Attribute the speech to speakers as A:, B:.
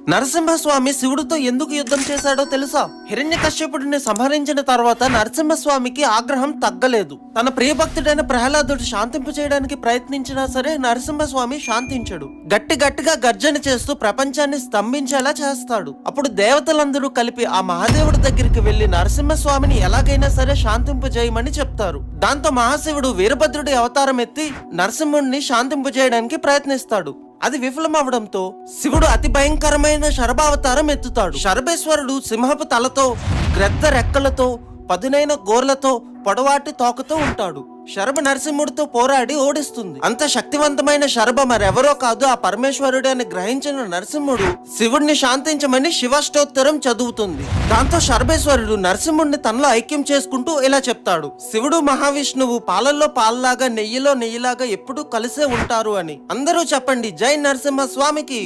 A: నరసింహస్వామి శివుడితో ఎందుకు యుద్ధం చేశాడో తెలుసా? హిరణ్యకశ్యపుడిని సంహరించిన తర్వాత నరసింహస్వామికి ఆగ్రహం తగ్గలేదు. తన ప్రియభక్తుడైన ప్రహ్లాదుడు శాంతింపు చేయడానికి ప్రయత్నించినా సరే నరసింహస్వామి శాంతించడు. గట్టిగా గర్జన చేస్తూ ప్రపంచాన్ని స్తంభించేలా చేస్తాడు. అప్పుడు దేవతలందరూ కలిపి ఆ మహాదేవుడి దగ్గరికి వెళ్లి నరసింహస్వామిని ఎలాగైనా సరే శాంతింపు చేయమని చెప్తారు. దాంతో మహాశివుడు వీరభద్రుడి అవతారం ఎత్తి నరసింహుడిని శాంతింపు చేయడానికి ప్రయత్నిస్తాడు. అది విఫలమవడంతో శివుడు అతి భయంకరమైన శరభావతారం ఎత్తుతాడు. శరభేశ్వరుడు సింహపు తలతో, గ్రద్ద రెక్కలతో, పదునైన గోర్లతో, పొడవాటి తోకతో ఉంటాడు. శరభ నరసింహుడితో పోరాడి ఓడిస్తుంది. అంత శక్తివంతమైన శరభ మరెవరో కాదు, ఆ పరమేశ్వరుడు అని గ్రహించిన నరసింహుడు శివుడిని శాంతించమని శివాష్టోత్తరం చదువుతుంది. దాంతో శరభేశ్వరుడు నరసింహుడిని తనలో ఐక్యం చేసుకుంటూ ఇలా చెప్తాడు: శివుడు మహావిష్ణువు పాలల్లో పాలలాగా నెయ్యిలో నెయ్యిలాగా ఎప్పుడూ కలిసే ఉంటారు అని. అందరూ చెప్పండి, జై నరసింహ స్వామికి.